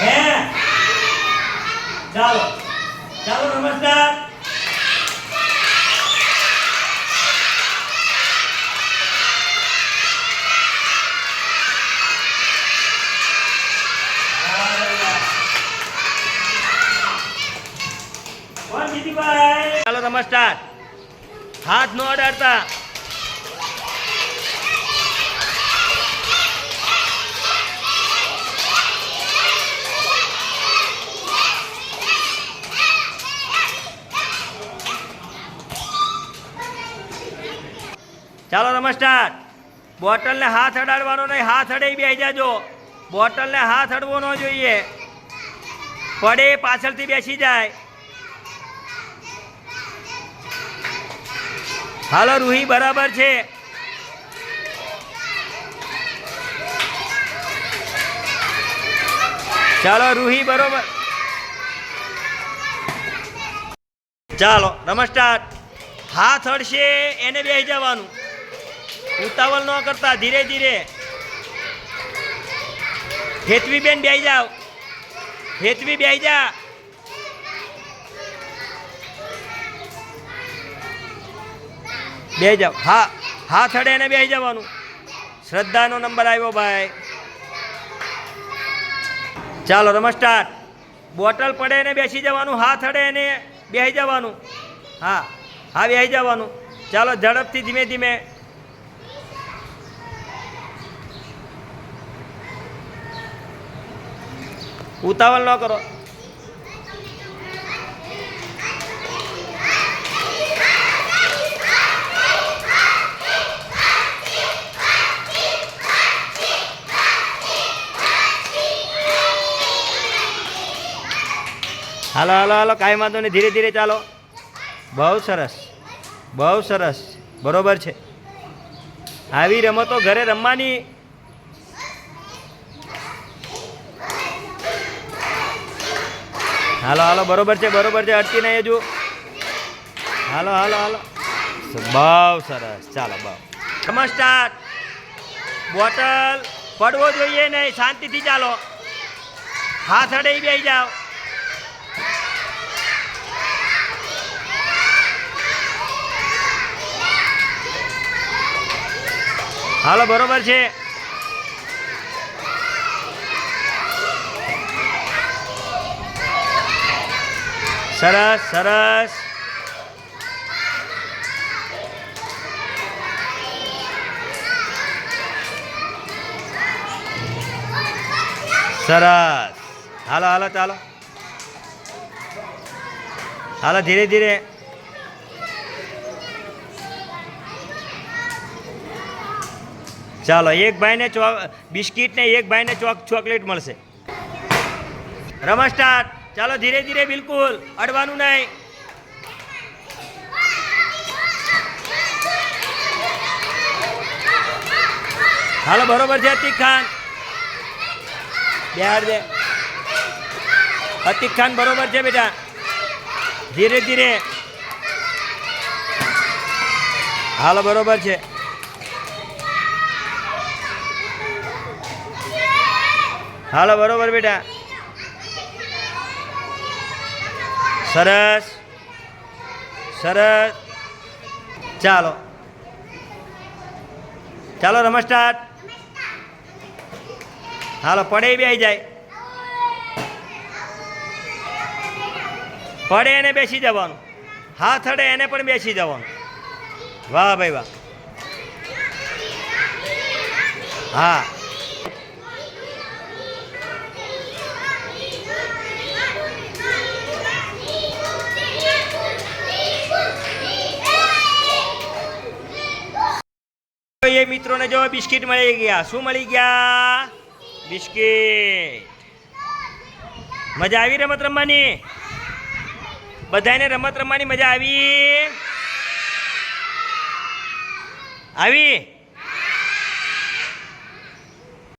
હે ચાલો ચાલો નમસ્કાર. કોણ જીતીભાઈ? ચાલો નમસ્કાર. હાથ નો અડાડતા. ચાલો નમસ્કાર. બોટલને હાથ અડાડવાનો નહીં, હાથ અડાઈ બેસી જાજો. બોટલને હાથ અડવો ન જોઈએ, પડે પાછળથી બેસી જાય. હાલો રૂહી બરાબર છે. ચાલો રૂહી બરોબર. ચાલો નમસ્કાર. હાથ અડશે એને બેસી જવાનું, ઉતાવળ ન કરતા, ધીરે ધીરે. હેતવી બેન બેસી જાઓ, હેતવી બેસી જા. બે જાઓ. હા હાથ અડે એને બેસી જવાનું. શ્રદ્ધાનો નંબર આવ્યો ભાઈ. ચાલો નમસ્કાર. બોટલ પડે એને બેસી જવાનું, હાથ અડે એને બેસી જવાનું. હા હા બેસી જવાનું. ચાલો ઝડપથી ધીમે ધીમે. ઉતાવળ ન કરો. હાલો હાલો હાલો, કાંઈ વાંધો નહીં, ધીરે ધીરે ચાલો. બહુ સરસ, બહુ સરસ, બરોબર છે. આવી રમતો ઘરે રમવાની. હાલો હાલો, બરોબર છે, બરોબર છે, અટકી નહીં હજુ. હાલો હાલો હાલો, બહુ સરસ. ચાલો બહુ નમસ્કાર. બોટલ પડવો જોઈએ નહીં, શાંતિથી ચાલો. હાથ અડે બેસી જાઓ. હાલો બરોબર છે. સરસ સરસ. સરસ. હાલો હાલો ચાલો. હાલો ધીરે ધીરે. ચાલો એક ભાઈને બિસ્કિટ ને એક ભાઈને ચોકલેટ મળશે. રમા સ્ટાર્ટ. ચાલો ધીરે ધીરે, બિલકુલ અડવાનું નહીં. હાલો બરોબર છે. અતિક ખાન બેહાડ દે. અતિક ખાન બરોબર છે બેટા, ધીરે ધીરે. હાલો બરોબર છે. હાલો બરોબર બેટા, સરસ સરસ. ચાલો ચાલો રમા સ્ટાર્ટ. હાલો પડે બેસી જાય, પડે એને બેસી જવાનું, હાથ અડે એને પણ બેસી જવાનું. વાહ ભાઈ વાહ. હા એ મિત્રોને જો બિસ્કિટ મળી ગયા. શું મળી ગયા? બિસ્કિટ. મજા આવી રમત રમવાની? બધાને રમત રમવાની મજા આવી? આવી?